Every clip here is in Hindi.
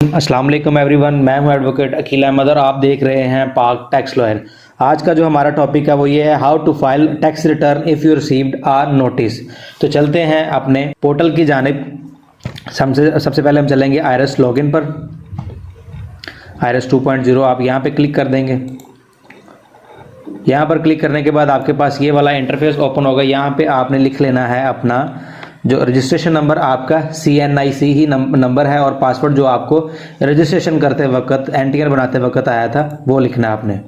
अस्सलाम वालेकुम एवरीवन, मैं हूं एडवोकेट अकील अहमद और आप देख रहे हैं पाक टैक्स लॉयर। आज का जो हमारा टॉपिक है वो ये है how to file tax return if you received a notice. तो चलते हैं अपने पोर्टल की जानिब। सबसे पहले हम चलेंगे आईआरएस लॉगिन पर। आईआरएस 2.0 आप यहाँ पे क्लिक कर देंगे। यहाँ पर क्लिक करने के बाद आपके पास ये वाला इंटरफेस ओपन होगा। यहाँ पे आपने लिख लेना है अपना जो रजिस्ट्रेशन नंबर, आपका CNIC ही नंबर है, और पासवर्ड जो आपको रजिस्ट्रेशन करते वक्त एनटीआर बनाते वक्त आया था वो लिखना है आपने।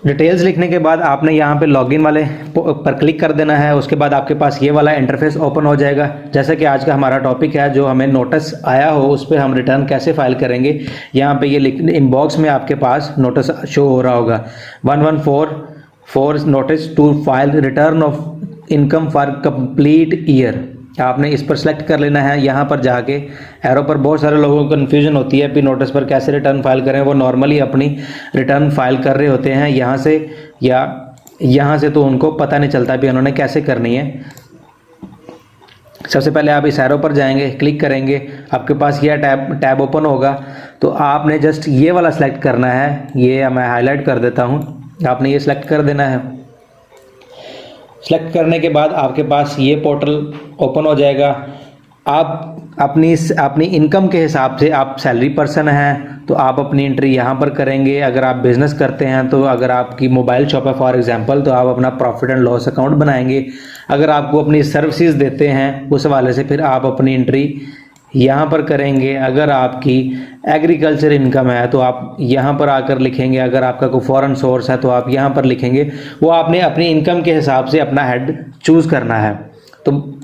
डिटेल्स लिखने के बाद आपने यहाँ पे लॉगिन वाले पर क्लिक कर देना है। उसके बाद आपके पास ये वाला इंटरफेस ओपन हो जाएगा। जैसा कि आज का हमारा टॉपिक है, जो हमें नोटिस आया हो उस पर हम रिटर्न कैसे फाइल करेंगे। यहाँ पे ये इनबॉक्स में आपके पास नोटिस शो हो रहा होगा 1144 notice to file return of income for complete year. आपने इस पर सेलेक्ट कर लेना है। यहाँ पर जाके एरो पर बहुत सारे लोगों को कन्फ्यूजन होती है कि नोटिस पर कैसे रिटर्न फाइल करें। वो नॉर्मली अपनी रिटर्न फाइल कर रहे होते हैं यहाँ से या यहाँ से, तो उनको पता नहीं चलता भी उन्होंने कैसे करनी है। सबसे पहले आप इस एरो पर जाएंगे, क्लिक करेंगे, आपके पास यह टैब ओपन होगा। तो आपने जस्ट ये वाला सेलेक्ट करना है। ये मैं हाईलाइट कर देता हूँ, आपने ये सेलेक्ट कर देना है। सेलेक्ट करने के बाद आपके पास ये पोर्टल ओपन हो जाएगा। आप अपनी इनकम के हिसाब से, आप सैलरी पर्सन हैं तो आप अपनी एंट्री यहाँ पर करेंगे। अगर आप बिज़नेस करते हैं तो अगर आपकी मोबाइल शॉप है फॉर एग्जांपल, तो आप अपना प्रॉफिट एंड लॉस अकाउंट बनाएंगे। अगर आपको अपनी सर्विसेज देते हैं उस हवाले से फिर आप अपनी एंट्री यहाँ पर करेंगे। अगर आपकी एग्रीकल्चर इनकम है तो आप यहाँ पर आकर लिखेंगे। अगर आपका कोई फॉरेन सोर्स है तो आप यहाँ पर लिखेंगे। वो आपने अपनी इनकम के हिसाब से अपना हेड चूज़ करना है। तो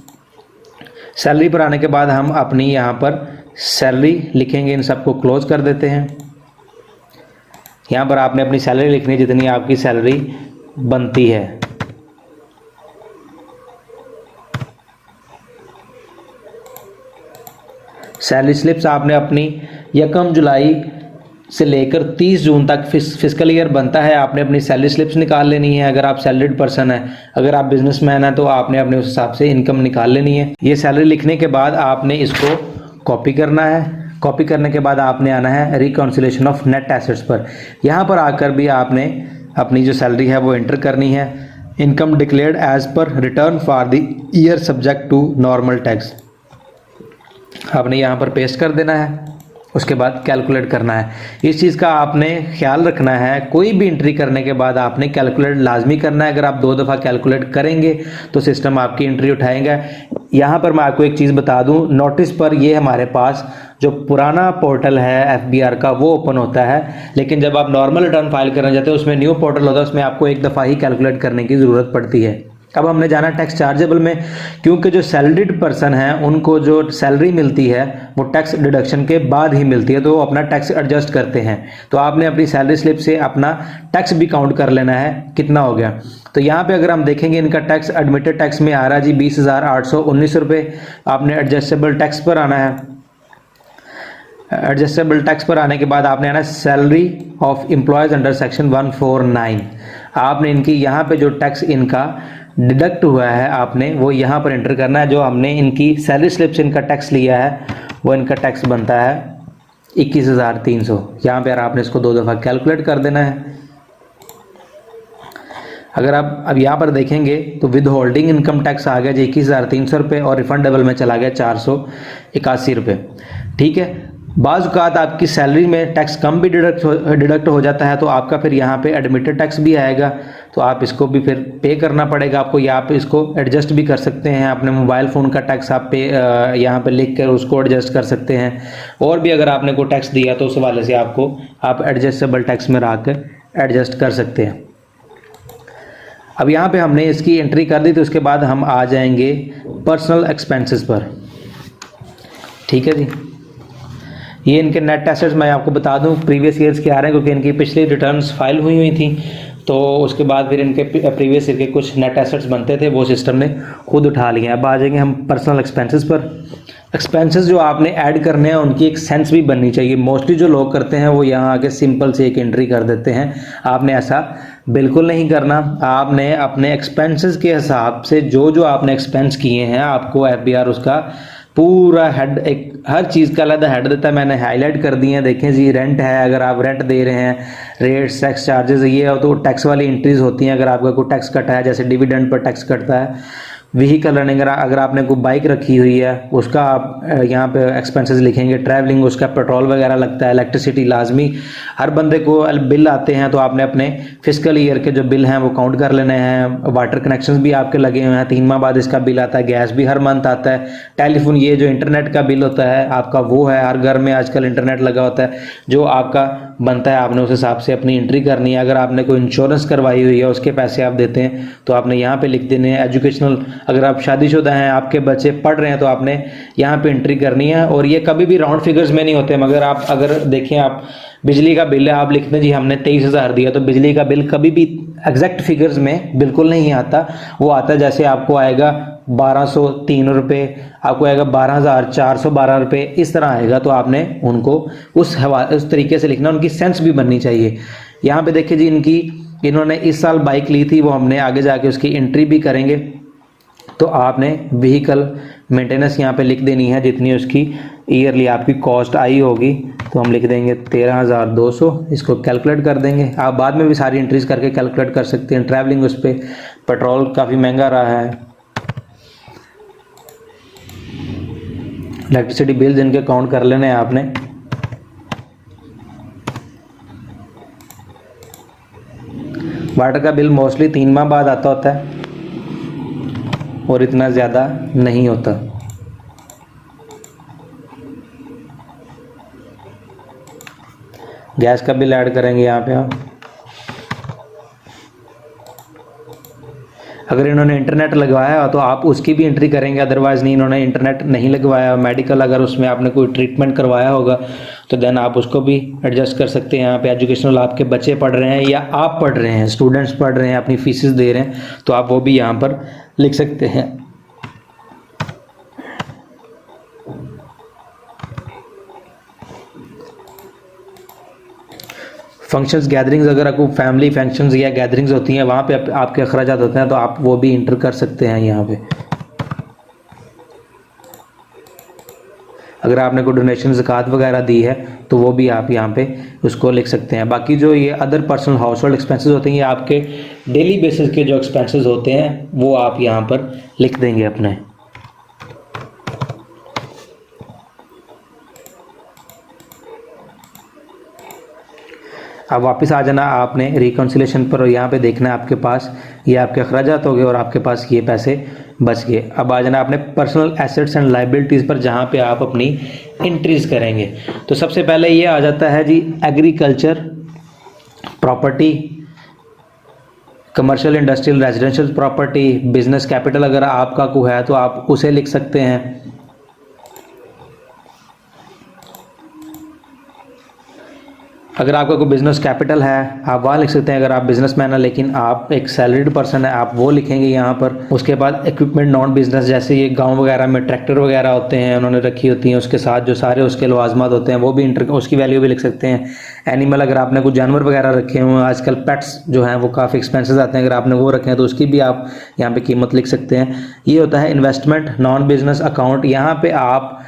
सैलरी पर आने के बाद हम अपनी यहाँ पर सैलरी लिखेंगे। इन सबको क्लोज कर देते हैं। यहाँ पर आपने अपनी सैलरी लिखनी है जितनी आपकी सैलरी बनती है। सैलरी स्लिप्स आपने अपनी 1 जुलाई से लेकर 30 जून तक फिजिकल ईयर बनता है, आपने अपनी सैलरी स्लिप्स निकाल लेनी है। अगर आप सैलरीड पर्सन है, अगर आप बिजनेसमैन हैं तो आपने अपने उस हिसाब से इनकम निकाल लेनी है। ये सैलरी लिखने के बाद आपने इसको कॉपी करना है। कॉपी करने के बाद आपने आना है रिकॉन्सिलेशन ऑफ नेट एसेट्स पर। यहाँ पर आकर भी आपने अपनी जो सैलरी है वो एंटर करनी है। Income declared as per return for the year subject to normal tax आपने यहाँ पर पेस्ट कर देना है। उसके बाद कैलकुलेट करना है। इस चीज़ का आपने ख्याल रखना है, कोई भी एंट्री करने के बाद आपने कैलकुलेट लाजमी करना है। अगर आप 2 दफ़ा कैलकुलेट करेंगे तो सिस्टम आपकी एंट्री उठाएगा। यहाँ पर मैं आपको एक चीज़ बता दूँ, नोटिस पर ये हमारे पास जो पुराना पोर्टल है FBR का वो ओपन होता है, लेकिन जब आप नॉर्मल रिटर्न फाइल करना चाहते हैं उसमें न्यू पोर्टल होता है, उसमें आपको एक दफ़ा ही कैलकुलेट करने की ज़रूरत पड़ती है। अब हमने जाना टैक्स चार्जेबल में, क्योंकि जो सैलरीड पर्सन है उनको जो सैलरी मिलती है वो टैक्स डिडक्शन के बाद ही मिलती है, तो वो अपना टैक्स एडजस्ट करते हैं। तो आपने अपनी सैलरी स्लिप से अपना टैक्स भी काउंट कर लेना है कितना हो गया। तो यहाँ पे अगर हम देखेंगे इनका टैक्स एडमिटेड टैक्स में आ रहा है जी 20,819 रुपये। आपने एडजस्टेबल टैक्स पर आना है। एडजस्टेबल टैक्स पर आने के बाद आपने आना salary of employees under section 149। आपने इनकी यहाँ पे जो टैक्स इनका डिडक्ट हुआ है आपने वो यहाँ पर एंटर करना है। जो हमने इनकी सैलरी स्लिप से इनका टैक्स लिया है वो इनका टैक्स बनता है 21,300। यहाँ पर आपने इसको 2 दफ़ा कैलकुलेट कर देना है। अगर आप अब यहाँ पर देखेंगे तो विद होल्डिंग इनकम टैक्स आ गया जी 21,300 रुपये और रिफंडेबल में चला गया 481 रुपये। ठीक है, बाज़ औक़ात आपकी सैलरी में टैक्स कम भी डिडक्ट हो जाता है तो आपका फिर यहाँ पे एडमिटेड टैक्स भी आएगा, तो आप इसको भी फिर पे करना पड़ेगा आपको। या आप इसको एडजस्ट भी कर सकते हैं। अपने मोबाइल फ़ोन का टैक्स आप पे यहाँ पे लिख कर उसको एडजस्ट कर सकते हैं। और भी अगर आपने कोई टैक्स दिया तो उस हवाले से आप एडजस्टेबल टैक्स में रख कर एडजस्ट कर सकते हैं। अब यहाँ पे हमने इसकी एंट्री कर दी, तो उसके बाद हम आ जाएंगे पर्सनल एक्सपेंसेस पर। ठीक है जी, ये इनके नेट एसेट्स मैं आपको बता दूं प्रीवियस ईयर्स के आ रहे हैं, क्योंकि इनकी पिछली रिटर्न्स फाइल हुई थी। तो उसके बाद फिर इनके प्रीवियस ईयर के कुछ नेट एसेट्स बनते थे, वो सिस्टम ने खुद उठा लिए। अब आ जाएंगे हम पर्सनल एक्सपेंसेस पर। एक्सपेंसेस जो आपने ऐड करने हैं उनकी एक सेंस भी बननी चाहिए। मोस्टली जो लोग करते हैं वो यहाँ आके सिंपल से एक एंट्री कर देते हैं। आपने ऐसा बिल्कुल नहीं करना। आपने अपने एक्सपेंसेस के हिसाब से जो आपने एक्सपेंस किए हैं आपको FBR उसका पूरा हेड, एक हर चीज़ का अलग हेड देता है, मैंने हाईलाइट कर दिए हैं। देखें जी, रेंट है, अगर आप रेंट दे रहे हैं, रेट्स, टैक्स चार्जेस, ये हो तो टैक्स वाली एंट्रीज होती हैं। अगर आपका कोई टैक्स कटा है, जैसे डिविडेंड पर टैक्स कटता है, व्हीकल रनिंग, अगर आपने कोई बाइक रखी हुई है उसका आप यहाँ पे एक्सपेंसेस लिखेंगे। ट्रैवलिंग, उसका पेट्रोल वगैरह लगता है, इलेक्ट्रिसिटी लाजमी हर बंदे को बिल आते हैं, तो आपने अपने फिजिकल ईयर के जो बिल हैं वो काउंट कर लेने हैं। वाटर कनेक्शंस भी आपके लगे हुए हैं, 3 माह बाद इसका बिल आता है। गैस भी हर मंथ आता है। टेलीफोन, ये जो इंटरनेट का बिल होता है आपका, वो है, हर घर में आजकल इंटरनेट लगा होता है। जो आपका बनता है आपने उस हिसाब से अपनी एंट्री करनी है। अगर आपने कोई इंश्योरेंस करवाई हुई है उसके पैसे आप देते हैं तो आपने यहाँ पे लिख देने हैं। एजुकेशनल, अगर आप शादीशुदा हैं, आपके बच्चे पढ़ रहे हैं, तो आपने यहाँ पे एंट्री करनी है। और ये कभी भी राउंड फिगर्स में नहीं होते, मगर आप अगर देखें, आप बिजली का बिल है, आप लिखते हैं जी हमने 23,000 दिया, तो बिजली का बिल कभी भी एग्जैक्ट फिगर्स में बिल्कुल नहीं आता। वो आता है जैसे आपको आएगा 1203 रुपये, आपको आएगा 12,412 रुपये, इस तरह आएगा। तो आपने उनको उस तरीके से लिखना, उनकी सेंस भी बननी चाहिए। यहाँ पे देखिए जी, इन्होंने इस साल बाइक ली थी, वो हमने आगे जाके उसकी एंट्री भी करेंगे। तो आपने व्हीकल मेंटेनेंस यहाँ पे लिख देनी है, जितनी उसकी ईयरली आपकी कॉस्ट आई होगी। तो हम लिख देंगे 13,200, इसको कैलकुलेट कर देंगे। आप बाद में भी सारी एंट्रीज करके कैलकुलेट कर सकते हैं। ट्रैवलिंग, उस पर पेट्रोल काफ़ी महंगा रहा है। इलेक्ट्रिसिटी बिल जिनके काउंट कर लेने हैं आपने। वाटर का बिल मोस्टली 3 माह बाद आता होता है और इतना ज़्यादा नहीं होता। गैस का बिल ऐड करेंगे यहाँ पे आप। अगर इन्होंने इंटरनेट लगवाया हो तो आप उसकी भी एंट्री करेंगे, अदरवाइज़ नहीं। इन्होंने इंटरनेट नहीं लगवाया, मेडिकल अगर उसमें आपने कोई ट्रीटमेंट करवाया होगा तो देन आप उसको भी एडजस्ट कर सकते हैं यहाँ पे। एजुकेशनल, आपके बच्चे पढ़ रहे हैं या आप पढ़ रहे हैं, स्टूडेंट्स पढ़ रहे हैं, अपनी फीसेस दे रहे हैं, तो आप वो भी यहाँ पर लिख सकते हैं। फंक्शंस, गैदरिंग्स, अगर आपको फैमिली फंक्शंस या गैदरिंग्स होती हैं, वहाँ पे आपके अखराजात होते हैं, तो आप वो भी इंटर कर सकते हैं यहाँ पे। अगर आपने कोई डोनेशन, ज़कात वगैरह दी है तो वो भी आप यहाँ पे उसको लिख सकते हैं। बाकी जो ये other personal house hold expenses होते हैं, ये आपके डेली बेसिस के जो एक्सपेंसेस होते हैं वो आप यहाँ पर लिख देंगे अपने। अब वापस आ जाना आपने रिकॉन्सिलेशन पर, और यहाँ पे देखना है आपके पास ये आपके अखराजात हो गए और आपके पास ये पैसे बच गए। अब आ जाना आपने पर्सनल एसेट्स एंड लाइबिलिटीज़ पर, जहाँ पे आप अपनी एंट्रीज करेंगे। तो सबसे पहले ये आ जाता है जी agriculture, property, commercial, industrial, residential property, business capital अगर आपका कोई है तो आप उसे लिख सकते हैं। अगर आपका कोई बिजनेस कैपिटल है आप वहाँ लिख सकते हैं, अगर आप बिजनेसमैन हैं लेकिन आप एक सैलरीड पर्सन है आप वो लिखेंगे यहाँ पर। उसके बाद इक्विपमेंट नॉन बिजनेस, जैसे ये गांव वगैरह में ट्रैक्टर वगैरह होते हैं उन्होंने रखी होती हैं, उसके साथ जो सारे उसके लवाजमात होते हैं वो भी उसकी वैल्यू भी लिख सकते हैं। एनिमल, अगर आपने कुछ जानवर वगैरह रखे हुए हैं, आजकल पेट्स जो हैं वो काफ़ी एक्सपेंसेस आते हैं, अगर आपने वो रखे हैं तो उसकी भी आप यहाँ पर कीमत लिख सकते हैं। ये होता है इन्वेस्टमेंट, नॉन बिजनेस अकाउंट। यहाँ पर आप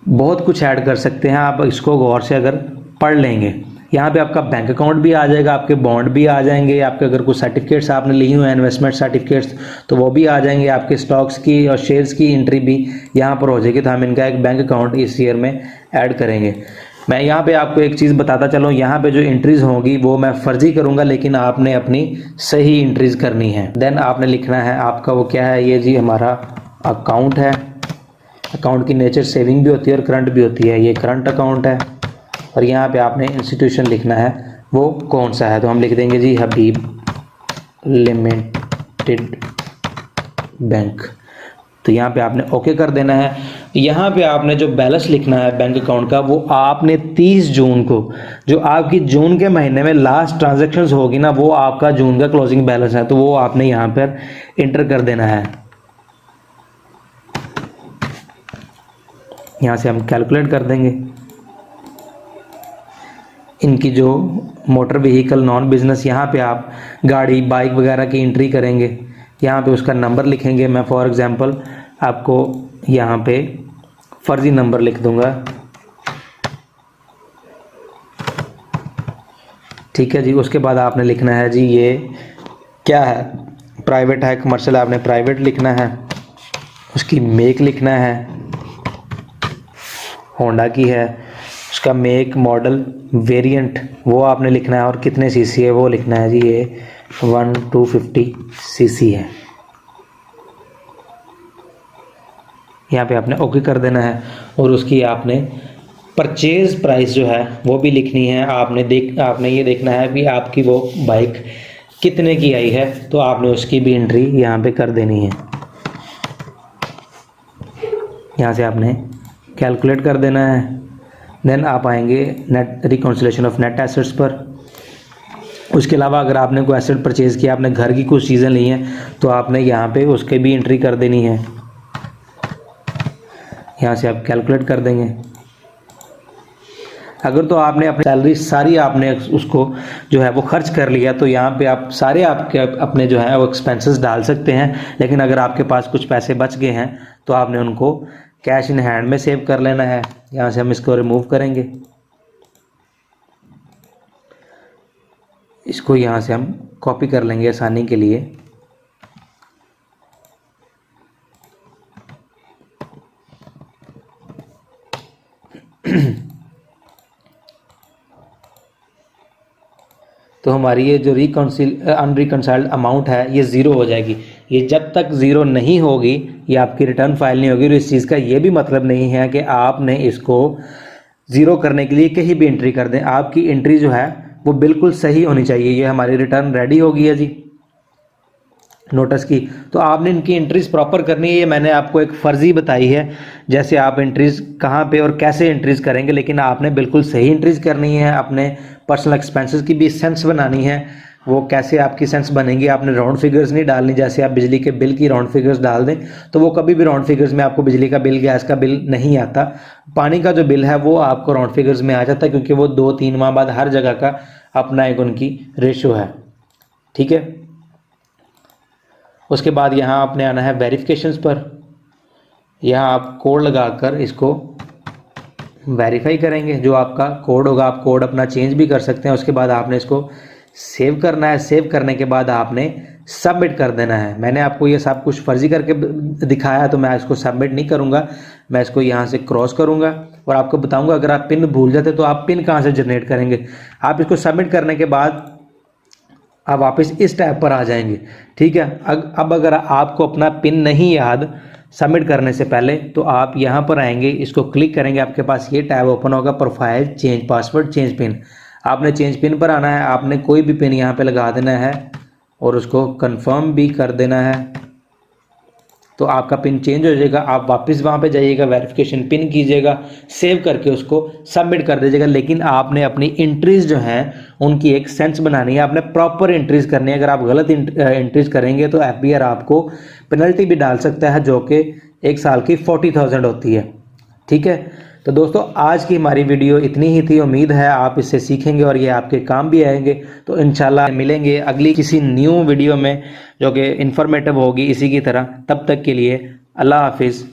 बहुत कुछ ऐड कर सकते हैं, आप इसको गौर से अगर पढ़ लेंगे। यहाँ पे आपका बैंक अकाउंट भी आ जाएगा, आपके बॉन्ड भी आ जाएंगे, आपके अगर कुछ सर्टिफिकेट्स आपने लिए हुए हैं इन्वेस्टमेंट सर्टिफिकेट्स तो वो भी आ जाएंगे, आपके स्टॉक्स की और शेयर्स की एंट्री भी यहाँ पर हो जाएगी। तो हम इनका एक बैंक अकाउंट इस ईयर में ऐड करेंगे। मैं यहाँ पे आपको एक चीज़ बताता चलूँ, यहाँ पे जो एंट्रीज होंगी वो मैं फर्जी करूँगा, लेकिन आपने अपनी सही एंट्रीज करनी है। देन आपने लिखना है आपका वो क्या है, ये जी हमारा अकाउंट है। अकाउंट की नेचर सेविंग भी होती है और करंट भी होती है, ये करंट अकाउंट है। और यहाँ पे आपने इंस्टीट्यूशन लिखना है वो कौन सा है, तो हम लिख देंगे जी हबीब लिमिटेड बैंक। तो यहाँ पे आपने ओके कर देना है। यहाँ पे आपने जो बैलेंस लिखना है बैंक अकाउंट का वो आपने 30 जून को, जो आपकी जून के महीने में लास्ट ट्रांजैक्शंस होगी ना, वो आपका जून का क्लोजिंग बैलेंस है, तो वो आपने यहाँ पर इंटर कर देना है। यहाँ से हम कैलकुलेट कर देंगे। इनकी जो मोटर व्हीकल नॉन बिजनेस, यहाँ पे आप गाड़ी बाइक वगैरह की एंट्री करेंगे, यहाँ पे उसका नंबर लिखेंगे। मैं फॉर एग्जांपल आपको यहाँ पे फर्जी नंबर लिख दूंगा, ठीक है जी। उसके बाद आपने लिखना है जी ये क्या है, प्राइवेट है कमर्शियल, आपने प्राइवेट लिखना है। उसकी मेक लिखना है, होंडा की है, उसका मेक मॉडल वेरिएंट वो आपने लिखना है, और कितने सीसी है वो लिखना है जी, ये 1250 सीसी है। यहाँ पे आपने ओके कर देना है, और उसकी आपने परचेज प्राइस जो है वो भी लिखनी है। आपने ये देखना है कि आपकी वो बाइक कितने की आई है, तो आपने उसकी भी एंट्री यहाँ पे कर देनी है। यहाँ से आपने कैलकुलेट कर देना है। देन आप आएंगे net reconciliation of net assets पर। उसके अलावा अगर आपने कोई एसेट परचेज़ किया, आपने घर की कुछ चीज़ें ली हैं, तो आपने यहाँ पे उसके भी एंट्री कर देनी है। यहाँ से आप कैलकुलेट कर देंगे। अगर तो आपने अपनी सैलरी सारी आपने उसको जो है वो खर्च कर लिया, तो यहाँ पे आप सारे आपके अपने जो है वो एक्सपेंसेस डाल सकते हैं। लेकिन अगर आपके पास कुछ पैसे बच गए हैं, तो आपने उनको कैश इन हैंड में सेव कर लेना है। यहाँ से हम इसको रिमूव करेंगे, इसको यहाँ से हम कॉपी कर लेंगे आसानी के लिए। तो हमारी ये जो अनरिकनसाइल्ड अमाउंट है ये ज़ीरो हो जाएगी। ये जब तक ज़ीरो नहीं होगी, ये आपकी रिटर्न फाइल नहीं होगी। और इस चीज़ का ये भी मतलब नहीं है कि आपने इसको ज़ीरो करने के लिए कहीं भी एंट्री कर दें। आपकी एंट्री जो है वो बिल्कुल सही होनी चाहिए। ये हमारी रिटर्न रेडी हो गई है जी नोटिस की, तो आपने इनकी एंट्रीज प्रॉपर करनी है। ये मैंने आपको एक फ़र्ज़ी बताई है, जैसे आप एंट्रीज कहाँ पे और कैसे एंट्रीज करेंगे, लेकिन आपने बिल्कुल सही एंट्रीज करनी है। अपने पर्सनल एक्सपेंसेस की भी सेंस बनानी है। वो कैसे आपकी सेंस बनेंगी, आपने राउंड फिगर्स नहीं डालनी। जैसे आप बिजली के बिल की राउंड फिगर्स डाल दें, तो वो कभी भी राउंड फिगर्स में आपको बिजली का बिल, गैस का बिल नहीं आता। पानी का जो बिल है वो आपको राउंड फिगर्स में आ जाता है, क्योंकि वो 2-3 माह बाद हर जगह का अपना एक उनकी रेशो है, ठीक है। उसके बाद यहाँ आपने आना है वेरिफिकेशंस पर। यहाँ आप कोड लगाकर इसको वेरीफाई करेंगे। जो आपका कोड होगा, आप कोड अपना चेंज भी कर सकते हैं। उसके बाद आपने इसको सेव करना है। सेव करने के बाद आपने सबमिट कर देना है। मैंने आपको ये सब कुछ फर्जी करके दिखाया, तो मैं इसको सबमिट नहीं करूँगा। मैं इसको यहाँ से क्रॉस करूँगा और आपको बताऊँगा अगर आप पिन भूल जाते तो आप पिन कहाँ से जनरेट करेंगे। आप इसको सबमिट करने के बाद आप वापस इस टैब पर आ जाएंगे, ठीक है। अब अगर आपको अपना पिन नहीं याद सबमिट करने से पहले, तो आप यहाँ पर आएंगे, इसको क्लिक करेंगे, आपके पास ये टैब ओपन होगा, profile, change password, change pin. आपने चेंज पिन पर आना है। आपने कोई भी पिन यहाँ पे लगा देना है और उसको कंफर्म भी कर देना है, तो आपका पिन चेंज हो जाएगा। आप वापस वहाँ पे जाइएगा, वेरिफिकेशन पिन कीजिएगा, सेव करके उसको सबमिट कर दीजिएगा। लेकिन आपने अपनी एंट्रीज जो हैं उनकी एक सेंस बनानी है, आपने प्रॉपर एंट्रीज करनी है। अगर आप गलत एंट्रीज करेंगे तो एफबीआर आपको पेनल्टी भी डाल सकता है, जो कि 1 साल की 40,000 होती है, ठीक है। तो दोस्तों आज की हमारी वीडियो इतनी ही थी। उम्मीद है आप इससे सीखेंगे और ये आपके काम भी आएंगे। तो इंशाल्लाह मिलेंगे अगली किसी न्यू वीडियो में जो कि इन्फॉर्मेटिव होगी इसी की तरह। तब तक के लिए अल्लाह हाफिज़।